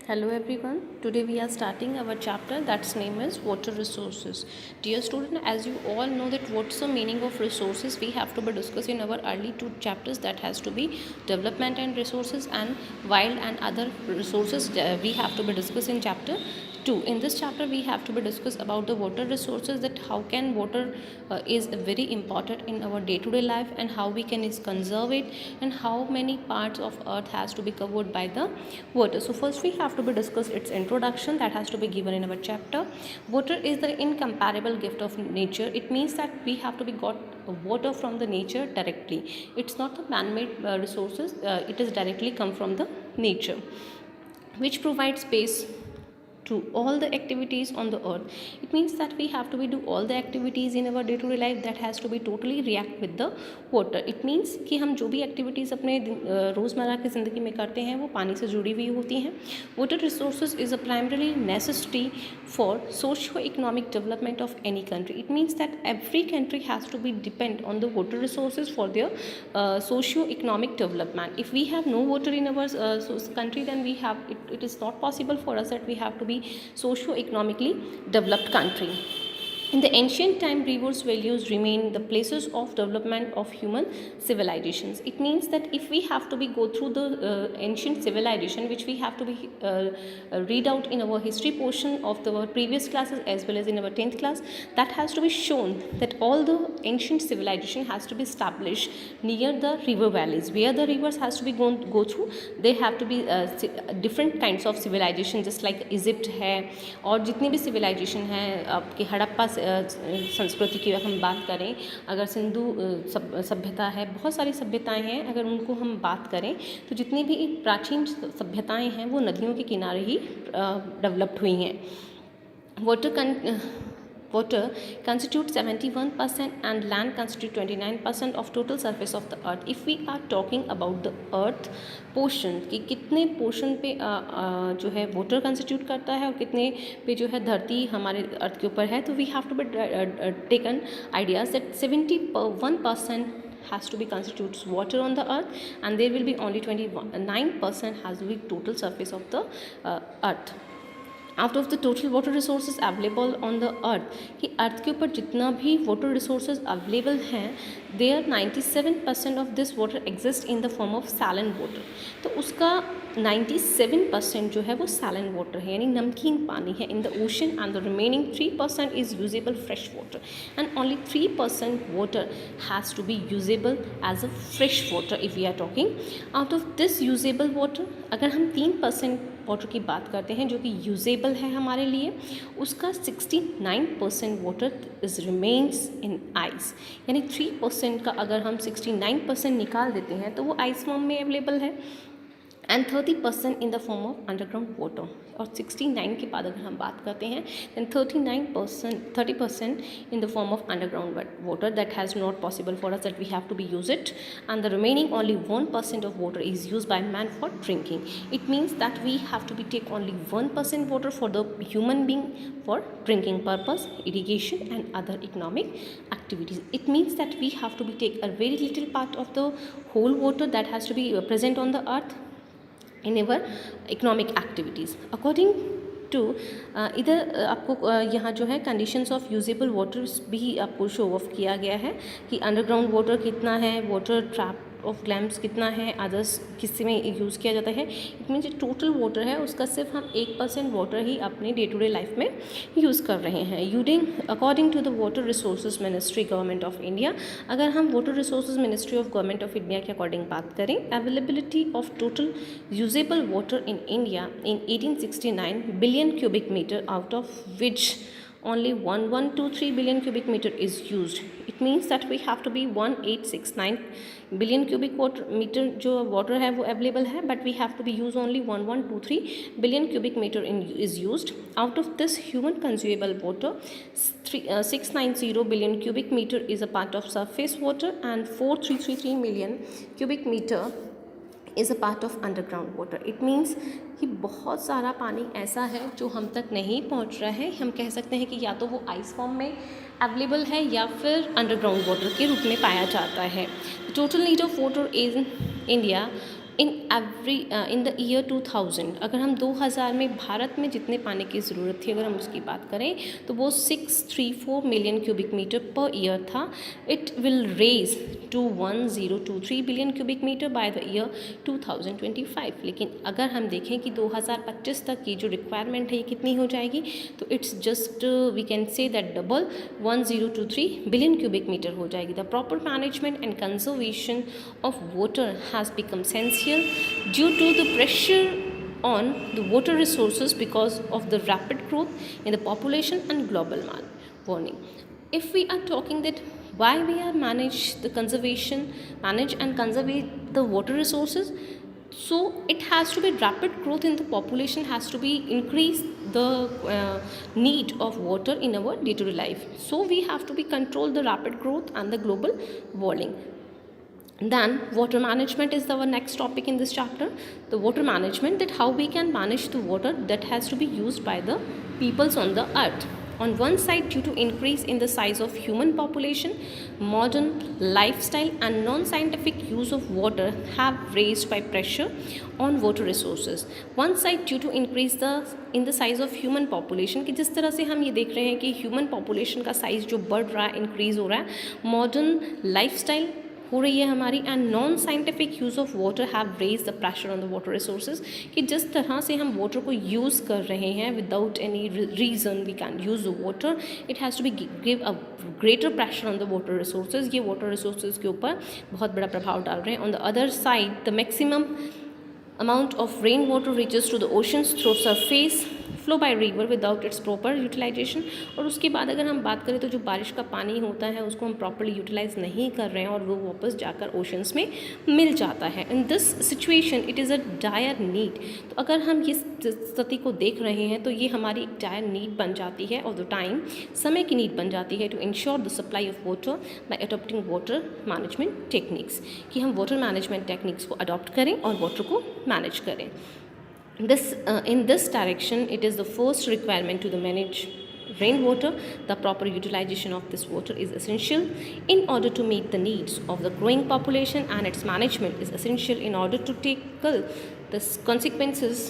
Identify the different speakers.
Speaker 1: Hello everyone. Today we are starting our chapter that's name is water resources. Dear student, as you all know that what's the meaning of resources, we have to be discussing in our early two chapters that has to be development and resources and wild and other resources we have to be discussed in chapter 2. In this chapter we have to be discuss about the water resources, that how can water is very important in our day-to-day life and how we can is conserve it and how many parts of earth has to be covered by the water. So first we have to be discuss its introduction that has to be given in our chapter. Water is the incomparable gift of nature. It means that we have to be got water from the nature directly. It's not the man-made resources. It is directly come from the nature, which provides space to all the activities on the earth. It means that we have to be do all the activities in our day-to-day life that has to be totally react with the water. It means कि हम जो भी activities अपने रोज़मर्रा की ज़िंदगी में करते हैं वो पानी से जुड़ी हुई होती हैं. Water resources is a primarily necessity for socio-economic development of any country. It means that every country has to be depend on the water resources for their socio-economic development. If we have no water in our country, then it is not possible for us that we have to be socio-economically developed country. In the ancient time, rivers values remain the places of development of human civilizations. It means that if we have to be go through the ancient civilization, which we have to be read out in our history portion of the previous classes as well as in our 10th class, that has to be shown that all the ancient civilization has to be established near the river valleys, where the rivers has to be go through. They have to be different kinds of civilization, just like Egypt है और जितनी भी civilization है आपके हड़प्पा संस्कृति की हम बात करें, अगर सिंधु सभ्यता है, बहुत सारी सभ्यताएं हैं, अगर उनको हम बात करें तो जितनी भी प्राचीन सभ्यताएं हैं वो नदियों के किनारे ही डेवलप्ड हुई हैं. Water constitutes 71% and land constitutes 29% of total surface of the earth. If we are talking about the earth portion कि कितने पोर्शन पे जो है वाटर कंस्टिट्यूट करता है और कितने पे जो है धरती हमारे अर्थ के ऊपर है, तो we have to be taken ideas that 71% has to be constitutes water on the earth and there will be only 29% has to be total surface of the earth. Out of the total water resources available on the earth, कि earth के ऊपर जितना भी water resources available हैं, there 97% of this water exist in the form of saline water. तो उसका 97% जो है वो सैलिन वाटर है, यानी नमकीन पानी है in the ocean, and the remaining 3% is usable fresh water and only 3% water has to be usable as a fresh water. If we are talking out of this usable water, अगर हम 3% water की बात करते हैं जो कि usable है हमारे लिए, उसका 69% water is remains in ice, यानी 3% का अगर हम 69% निकाल देते हैं तो वो आइस फॉर्म में अवेलेबल है and 30% in the form of underground water. और 69 के बाद अगर हम बात करते हैं then 30% in the form of underground water that has not possible for us that we have to be use it, and the remaining only 1% of water is use by man for drinking. It means that we have to be take only 1% water for the human being for drinking purpose, irrigation and other economic activities. It means that we have to be take a very little part of the whole water that has to be present on the earth in our economic activities. According to इधर आपको यहाँ जो है conditions of usable waters भी आपको show off किया गया है कि अंडरग्राउंड वाटर कितना है, वाटर ट्रैप ऑफ ग्लैम्स कितना है, अदर्स किस में यूज़ किया जाता है. इट मीन्स जो टोटल वाटर है उसका सिर्फ हम 1% वाटर ही अपने डे टू डे लाइफ में यूज़ कर रहे हैं. Using according to the water resources ministry government of India, अगर हम water resources ministry of government of India के अकॉर्डिंग बात करें, availability of total usable water in India in 1869 billion cubic metre, out of which only 1123 billion cubic meter is used. It means that we have to be 1869 billion cubic meter जो water है वो available है, but we have to be use only 1123 billion cubic meter is used. Out of this, human consumable water 690 billion cubic meter is a part of surface water and 4333 million cubic meter is a part of underground water. It means कि बहुत सारा पानी ऐसा है जो हम तक नहीं पहुंच रहा है. हम कह सकते हैं कि या तो वो आइस फॉर्म में अवेलेबल है या फिर अंडरग्राउंड वाटर के रूप में पाया जाता है. Total need of water in India in the year 2000, अगर हम 2000 में भारत में जितने पानी की ज़रूरत थी अगर हम उसकी बात करें तो वो 634 million cubic metre per year था. It will raise to 1023 billion cubic metre by the year 2025. लेकिन अगर हम देखें कि 2025 तक की जो रिक्वायरमेंट है ये कितनी हो जाएगी, तो it's just we can say that double 1023 billion cubic metre हो जाएगी. The proper management and conservation of water has become essential due to the pressure on the water resources because of the rapid growth in the population and global warming. If we are talking that why we are manage and conserve the water resources, so it has to be rapid growth in the population, has to be increase the need of water in our day-to-day life. So we have to be control the rapid growth and the global warming. Then water management is our next topic in this chapter. The water management, that how we can manage the water that has to be used by the peoples on the earth. On one side, due to increase in the size of human population, modern lifestyle and non-scientific use of water have raised by pressure on water resources. One side, due to increase in the size of human population, कि जिस तरह से हम ये देख रहे हैं कि ह्यूमन पॉपुलेशन का साइज़ जो बढ़ रहा है, इंक्रीज़ हो रहा है, मॉडर्न लाइफस्टाइल हो रही है हमारी, and non scientific use of water have raise the pressure on the water resources, कि जिस तरह से हम वाटर को यूज़ कर रहे हैं without any reason we can use the water, it has to be give a greater pressure on the water resources. ये वाटर रिसोर्सेज के ऊपर बहुत बड़ा प्रभाव डाल रहे हैं. On the other side, the maximum amount of rainwater reaches to the oceans through surface flow by river without its proper utilization. और उसके बाद अगर हम बात करें तो जो बारिश का पानी होता है उसको हम प्रॉपरली यूटिलाइज नहीं कर रहे हैं और वो वापस जाकर ओशंस में मिल जाता है. In this situation it is a dire need. तो अगर हम ये स्थिति को देख रहे हैं तो ये हमारी एक डायर नीड बन जाती है ऑफ द टाइम, समय की नीड बन जाती है to ensure the supply of water by adopting water management techniques, कि हम वाटर मैनेजमेंट टेक्निक्स को अडॉप्ट करें और वाटर को मैनेज करें. In this direction, it is the first requirement to the manage rainwater. The proper utilization of this water is essential in order to meet the needs of the growing population, and its management is essential in order to tackle the consequences.